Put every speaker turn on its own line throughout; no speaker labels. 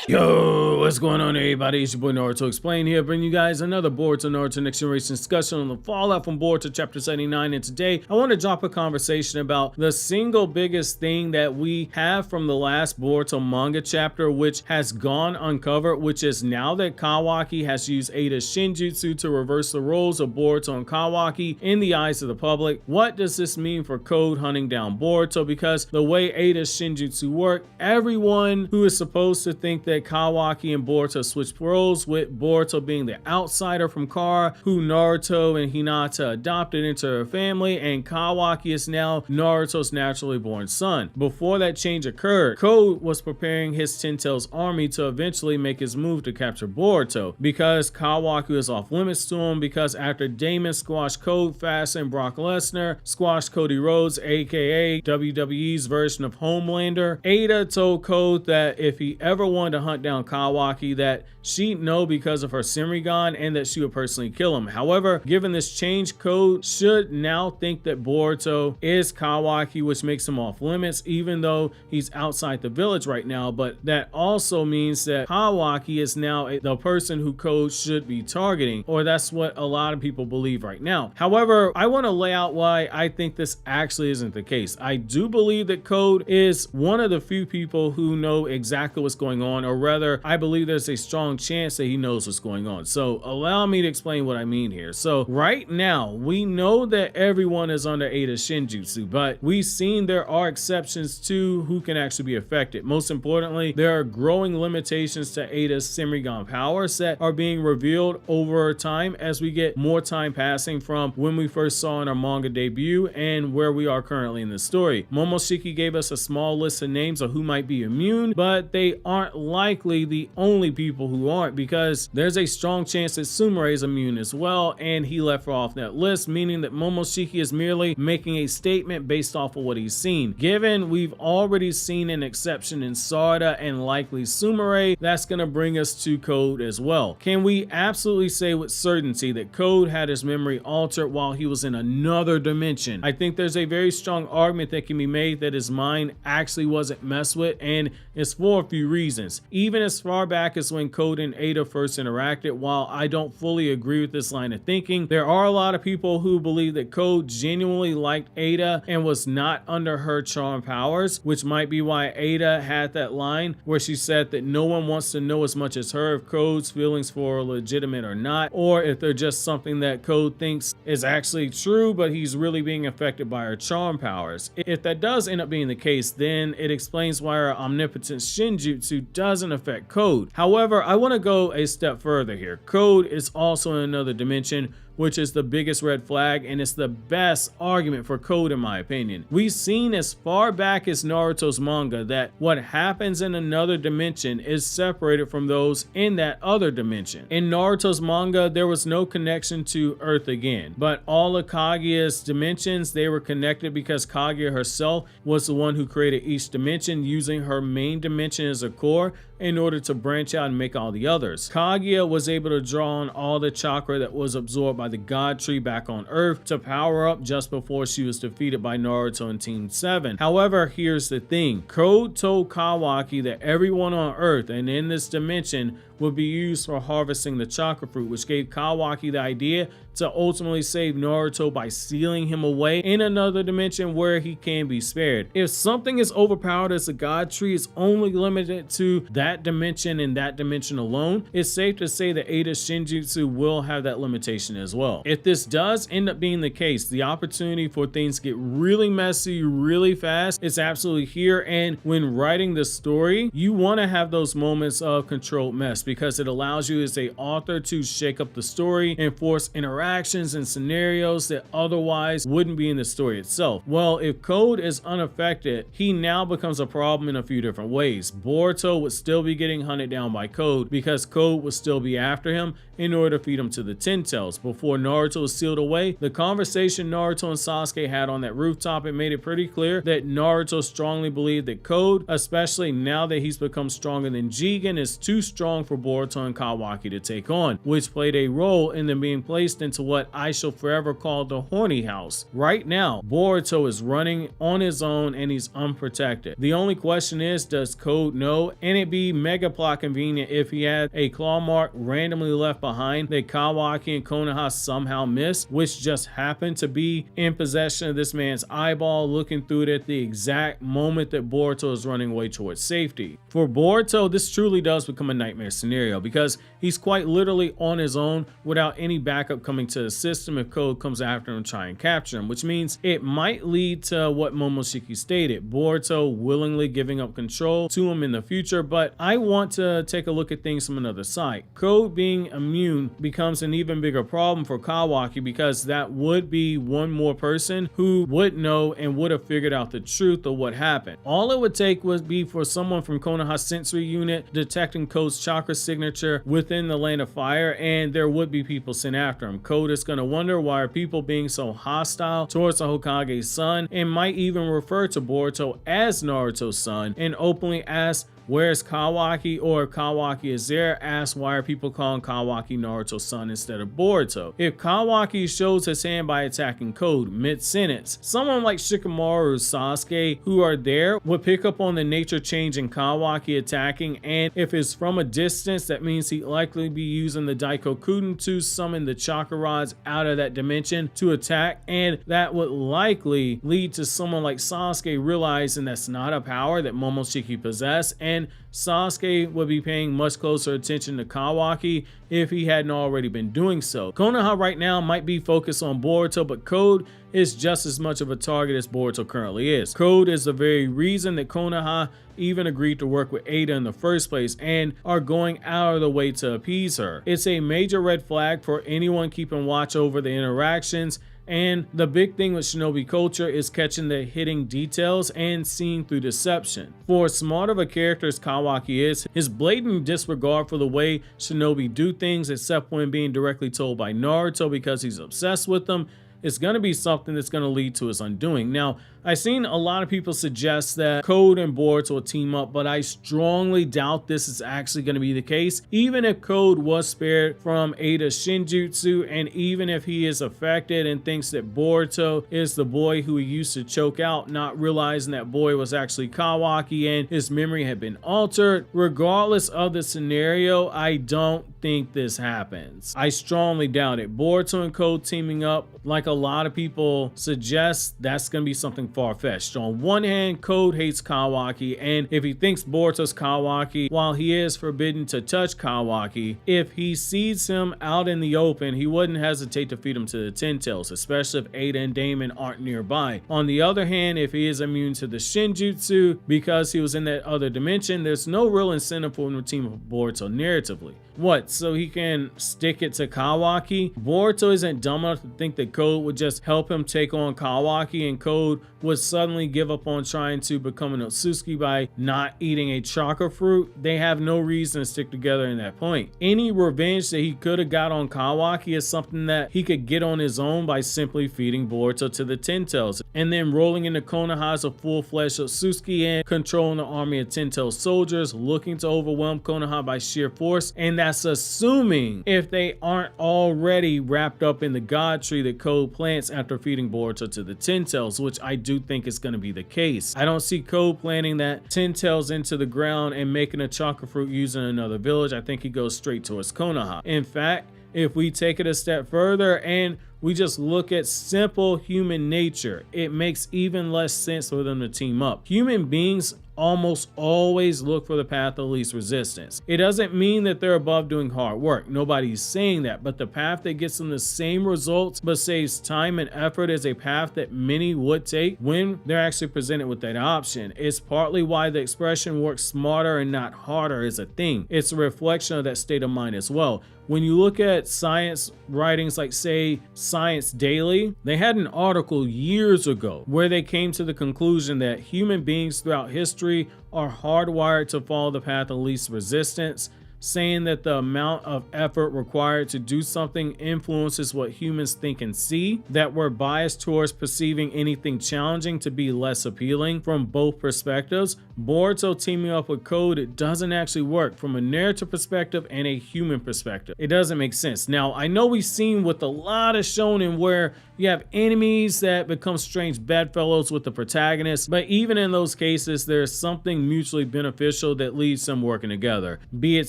Yo, what's going on everybody? It's your boy Naruto Explained here, bringing you guys another Boruto Naruto Next Generation discussion on the fallout from Boruto chapter 79. And today I want to drop a conversation about the single biggest thing that we have from the last Boruto manga chapter, which has gone uncovered, which is now that Kawaki has used Eida's Shinjutsu to reverse the roles of Boruto and Kawaki in the eyes of the public. What does this mean for Code hunting down Boruto? Because the way Eida's Shinjutsu work, everyone who is supposed to think that Kawaki and Boruto switched roles, with Boruto being the outsider from Kara, who Naruto and Hinata adopted into her family, and Kawaki is now Naruto's naturally born son. Before that change occurred, Code was preparing his Ten Tails army to eventually make his move to capture Boruto, because Kawaki was off limits to him, because after Damon squashed Code fast and Brock Lesnar squashed Cody Rhodes, aka WWE's version of Homelander, Eida told Code that if he ever wanted to hunt down Kawaki, that she'd know because of her Senrigan and that she would personally kill him. However, given this change, Code should now think that Boruto is Kawaki, which makes him off limits even though he's outside the village right now. But that also means that Kawaki is now the person who Code should be targeting, or that's what a lot of people believe right now. However, I want to lay out why I think this actually isn't the case. I do believe that Code is one of the few people who know exactly what's going on, or rather, I believe there's a strong chance that he knows what's going on. So allow me to explain what I mean here. So right now, we know that everyone is under Eida's Shinjutsu, but we've seen there are exceptions to who can actually be affected. Most importantly, there are growing limitations to Eida's Senrigan powers that are being revealed over time as we get more time passing from when we first saw in our manga debut and where we are currently in the story. Momoshiki gave us a small list of names of who might be immune, but they aren't likely the only people who aren't, because there's a strong chance that Sumire is immune as well, and he left her off that list, meaning that Momoshiki is merely making a statement based off of what he's seen. Given we've already seen an exception in Sarada and likely Sumire, that's going to bring us to Code as well. Can we absolutely say with certainty that Code had his memory altered while he was in another dimension? I think there's a very strong argument that can be made that his mind actually wasn't messed with, and it's for a few reasons. Even as far back as when Code and Eida first interacted, while I don't fully agree with this line of thinking, there are a lot of people who believe that Code genuinely liked Eida and was not under her charm powers, which might be why Eida had that line where she said that no one wants to know as much as her if Code's feelings for her are legitimate or not, or if they're just something that Code thinks is actually true, but he's really being affected by her charm powers. If that does end up being the case, then it explains why her Omnipotence Shinjutsu doesn't affect Code. However, I want to go a step further here. Code is also in another dimension, which is the biggest red flag, and it's the best argument for Code in my opinion. We've seen as far back as Naruto's manga that what happens in another dimension is separated from those in that other dimension. In Naruto's manga, there was no connection to Earth again, but all of Kaguya's dimensions, they were connected because Kaguya herself was the one who created each dimension using her main dimension as a core in order to branch out and make all the others. Kaguya was able to draw on all the chakra that was absorbed by the God Tree back on Earth to power up just before she was defeated by Naruto and Team 7. However, here's the thing. Code told Kawaki that everyone on Earth and in this dimension would be used for harvesting the chakra fruit, which gave Kawaki the idea to ultimately save Naruto by sealing him away in another dimension where he can be spared. If something is overpowered as a God Tree is only limited to that dimension and that dimension alone, it's safe to say that Eida's Shinjutsu will have that limitation as well. If this does end up being the case, the opportunity for things to get really messy really fast is absolutely here, and when writing the story, you want to have those moments of controlled mess because it allows you as a author to shake up the story and force interactions and scenarios that otherwise wouldn't be in the story itself. Well, if Code is unaffected, he now becomes a problem in a few different ways. Boruto would still be getting hunted down by Code because Code would still be after him in order to feed him to the Ten Tails. Before Naruto was sealed away, the conversation Naruto and Sasuke had on that rooftop, it made it pretty clear that Naruto strongly believed that Code, especially now that he's become stronger than Jigen, is too strong for Boruto and Kawaki to take on, which played a role in them being placed into what I shall forever call the horny house. Right now, Boruto is running on his own and he's unprotected. The only question is, does Code know? And it'd be be mega plot convenient if he had a claw mark randomly left behind that Kawaki and Konoha somehow missed, which just happened to be in possession of this man's eyeball, looking through it at the exact moment that Boruto is running away towards safety. For Boruto, this truly does become a nightmare scenario because he's quite literally on his own without any backup coming to assist him if Code comes after him and try and capture him, which means it might lead to what Momoshiki stated, Boruto willingly giving up control to him in the future. But I want to take a look at things from another side. Code being immune becomes an even bigger problem for Kawaki because that would be one more person who would know and would have figured out the truth of what happened. All it would take would be for someone from Konoha's sensory unit detecting Code's chakra signature within the Land of Fire, and there would be people sent after him. Code is going to wonder why are people being so hostile towards the Hokage's son, and might even refer to Boruto as Naruto's son and openly ask where's Kawaki, or if Kawaki is there, ask why are people calling Kawaki Naruto's son instead of Boruto. If Kawaki shows his hand by attacking Code mid-sentence, someone like Shikamaru or Sasuke who are there would pick up on the nature change in Kawaki attacking, and if it's from a distance, that means he'd likely be using the Daikokuden to summon the chakra rods out of that dimension to attack, and that would likely lead to someone like Sasuke realizing that's not a power that Momoshiki possessed, and Sasuke would be paying much closer attention to Kawaki if he hadn't already been doing so. Konoha right now might be focused on Boruto, but Code is just as much of a target as Boruto currently is. Code is the very reason that Konoha even agreed to work with Eida in the first place and are going out of the way to appease her. It's a major red flag for anyone keeping watch over the interactions. And the big thing with shinobi culture is catching the hidden details and seeing through deception. For as smart of a character as Kawaki is, his blatant disregard for the way shinobi do things, except when being directly told by Naruto because he's obsessed with them, is going to be something that's going to lead to his undoing. Now, I've seen a lot of people suggest that Code and Boruto will team up, but I strongly doubt this is actually going to be the case. Even if Code was spared from Eida's Shinjutsu, and even if he is affected and thinks that Boruto is the boy who he used to choke out, not realizing that boy was actually Kawaki and his memory had been altered, regardless of the scenario, I don't think this happens. I strongly doubt it. Boruto and Code teaming up, like a lot of people suggest, that's going to be something far-fetched. On one hand, Code hates Kawaki, and if he thinks Boruto's Kawaki, while he is forbidden to touch Kawaki, if he sees him out in the open, he wouldn't hesitate to feed him to the Ten Tails, especially if Eida and Damon aren't nearby. On the other hand, if he is immune to the Shinjutsu because he was in that other dimension, there's no real incentive for him to team up with Boruto narratively. What, so he can stick it to Kawaki? Boruto isn't dumb enough to think that Code would just help him take on Kawaki, and Code would suddenly give up on trying to become an Otsutsuki by not eating a chakra fruit. They have no reason to stick together in that point. Any revenge that he could have got on Kawaki is something that he could get on his own by simply feeding Boruto to the Ten Tails, and then rolling into Konoha as a full-fledged Otsutsuki and controlling the army of Ten Tails soldiers, looking to overwhelm Konoha by sheer force, and that's assuming if they aren't already wrapped up in the god tree that Code plants after feeding Boruto to the Ten Tails, which I do think is going to be the case. I don't see Code planting that Ten Tails into the ground and making a chakra fruit using another village. I think he goes straight towards Konoha. In fact, if we take it a step further and we just look at simple human nature, it makes even less sense for them to team up. Human beings almost always look for the path of least resistance. It doesn't mean that they're above doing hard work. Nobody's saying that, but the path that gets them the same results but saves time and effort is a path that many would take when they're actually presented with that option. It's partly why the expression work smarter and not harder is a thing. It's a reflection of that state of mind as well. When you look at science writings like, say, Science Daily, they had an article years ago where they came to the conclusion that human beings throughout history are hardwired to follow the path of least resistance. saying that the amount of effort required to do something influences what humans think and see, that we're biased towards perceiving anything challenging to be less appealing from both perspectives. Boruto teaming up with Code, it doesn't actually work from a narrative perspective and a human perspective. It doesn't make sense. Now, I know we've seen with a lot of shonen where you have enemies that become strange bedfellows with the protagonist, but even in those cases, there's something mutually beneficial that leads them working together. Be it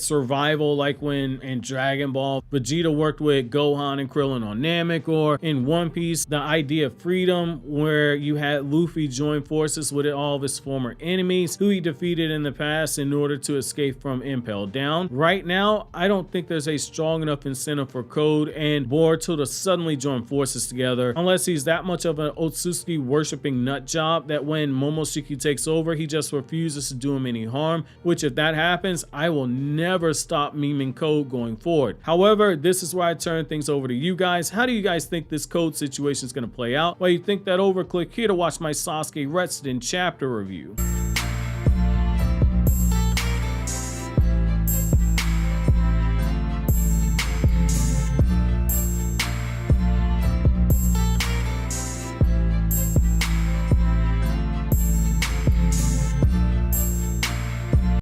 survival, like when in Dragon Ball, Vegeta worked with Gohan and Krillin on Namek, or in One Piece, the idea of freedom, where you had Luffy join forces with all of his former enemies who he defeated in the past in order to escape from Impel Down. Right now, I don't think there's a strong enough incentive for Code and Boruto to suddenly join forces together, unless he's that much of an Otsutsuki worshipping nut job that when Momoshiki takes over, he just refuses to do him any harm, which if that happens, I will never stop memeing Code going forward. However, this is where I turn things over to you guys. How do you guys think this Code situation is going to play out? While you think that over, click here to watch my Sasuke Retsuden chapter review.